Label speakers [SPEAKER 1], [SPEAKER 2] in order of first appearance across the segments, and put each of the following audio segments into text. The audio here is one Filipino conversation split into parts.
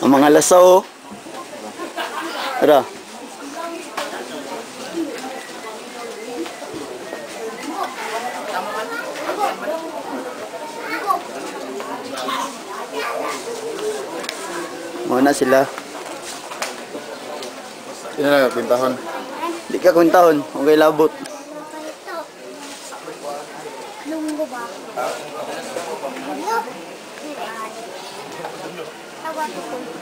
[SPEAKER 1] Ang mga lasaw. Tara. Muna sila.
[SPEAKER 2] Sino na pintahon?
[SPEAKER 1] Di ka kwentahon. Okay labot.
[SPEAKER 3] Lunggo ba? Tawag ko. Lunggo.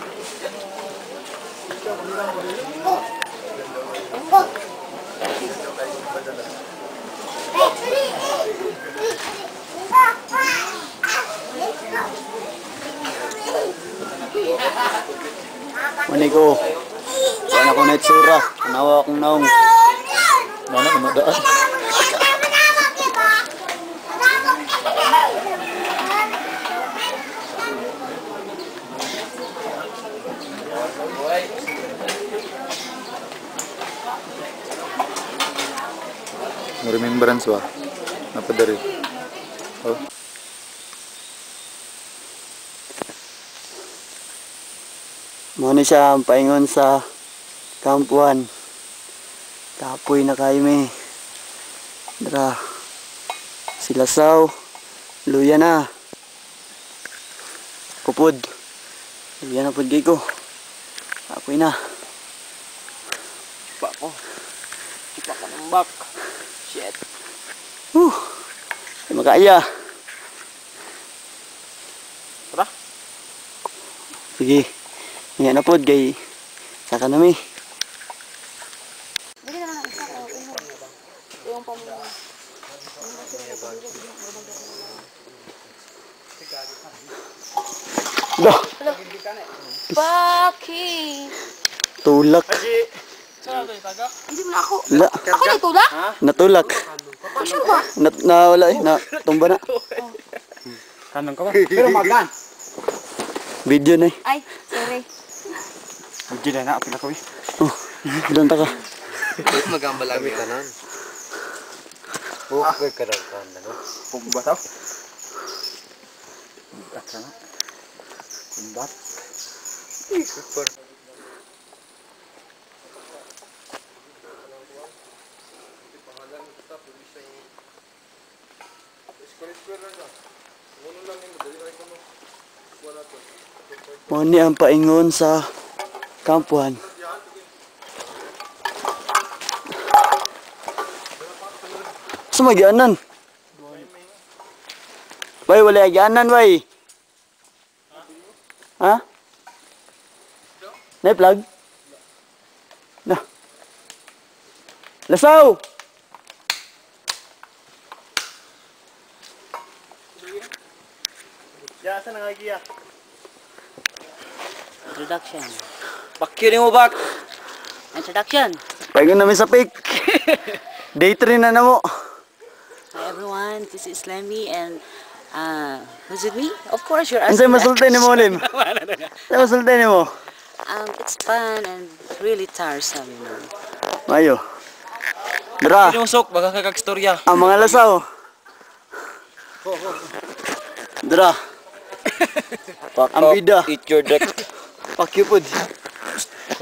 [SPEAKER 1] Mani ko. Saan ako na itsura. Anawa akong naong.
[SPEAKER 2] Mana kumadaan? Remembrance ba? Napadari. Oh.
[SPEAKER 1] Muna siya ang paingon sa kampuan. Tapoy na kayo may. Dara. Silasaw. Luya na. Kupod. Luya na pod gay ko. Tapoy na. Ipa ko. Ipa ka ng bak. Shit. Ay makaya.
[SPEAKER 2] Tara.
[SPEAKER 1] Sige. Ngayon na pod gay. Saka na may.
[SPEAKER 3] Bili naman ang isa o yung pamilya.
[SPEAKER 1] Dah.
[SPEAKER 3] Paki.
[SPEAKER 1] Tulak.
[SPEAKER 3] Hindi mo na ako.
[SPEAKER 1] La.
[SPEAKER 3] Ako natulak?
[SPEAKER 1] Natulak.
[SPEAKER 3] Sure ba?
[SPEAKER 1] Nawala eh. Natumba na.
[SPEAKER 2] Kanang ka ba? Pero magan.
[SPEAKER 1] Video na eh.
[SPEAKER 3] Ay, sorry.
[SPEAKER 2] Hindi na na, apila ko eh.
[SPEAKER 1] Oh. Doon ta ka.
[SPEAKER 4] Magambalagi ka nun. Okay ka rin ka na, no?
[SPEAKER 2] Pumbataw. Pumbat ka na. Pumbat.
[SPEAKER 4] Super.
[SPEAKER 1] Muni ang paingon sa kampuan. Sumagyanan. Bay, wala agyanan, bay. Ha? Na-plug? Na. Lasaw!
[SPEAKER 2] Ya, saan nangagiya?
[SPEAKER 5] Introduction.
[SPEAKER 2] Bakyo mo bak.
[SPEAKER 5] Introduction.
[SPEAKER 1] Paingon namin sa pic. Day 3 na mo.
[SPEAKER 5] Hi everyone, this is Lemmy and who's with me? Of course, you're
[SPEAKER 1] Ano sa'yo
[SPEAKER 5] asking
[SPEAKER 1] masultay ni mo, Lim? Sa'yo masultay ni mo?
[SPEAKER 5] It's fun and really tiresome, you know.
[SPEAKER 1] Mayo. Dara,
[SPEAKER 2] Pinusok, baka kakagstorya.
[SPEAKER 1] ang mga lasaw. Dara. Ang bida.
[SPEAKER 2] Eat your dick.
[SPEAKER 1] Pakyupod.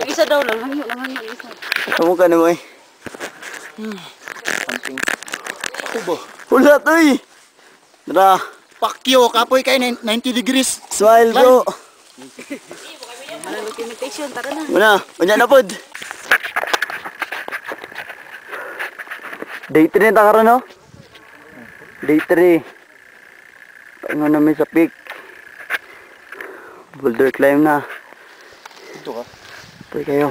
[SPEAKER 5] Ang isa daw lang, hangyo lang isa.
[SPEAKER 1] Kamu ka na mo eh.
[SPEAKER 2] Something.
[SPEAKER 1] Hula to eh. Dara.
[SPEAKER 2] Pakyo, kapoy kayo 90 degrees.
[SPEAKER 1] Smile bro.
[SPEAKER 5] Ano documentation, tara na.
[SPEAKER 1] Muna, unya na pod. Day 3 na takaroon no? Day 3. Paingon namin sa peak. Boulder climb na.
[SPEAKER 2] Ito ka.
[SPEAKER 1] Pwede kayo.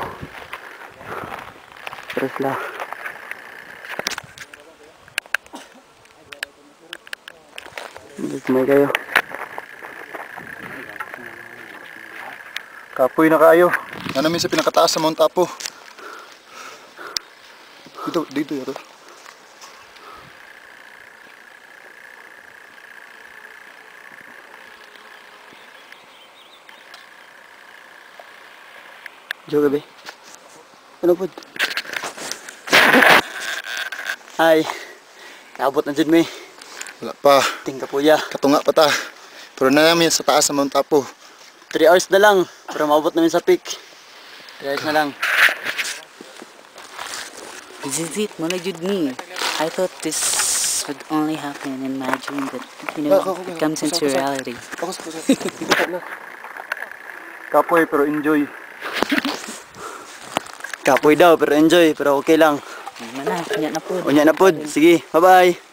[SPEAKER 1] Press lang. May kayo.
[SPEAKER 2] Kapoy na kayo. Nga namin sa pinakataas sa Mount Apo. Dito yato.
[SPEAKER 1] Joke be. Ano po? Ay. Naabot na dyan may.
[SPEAKER 2] Wala pa.
[SPEAKER 1] Tingka po ya.
[SPEAKER 2] Katunga pa ta. Pero na namin sa taas sa Mount Apo.
[SPEAKER 1] 3 hours na lang para maabot namin sa peak. 3 hours na lang.
[SPEAKER 5] This is it, muna jud ni. I thought this would only happen in my dream, but it comes into reality.
[SPEAKER 2] Kapoy pero enjoy.
[SPEAKER 1] Kapoy daw pero enjoy, pero okay lang.
[SPEAKER 5] Mana, kanya na po.
[SPEAKER 1] Unya na pod. Sige, bye-bye.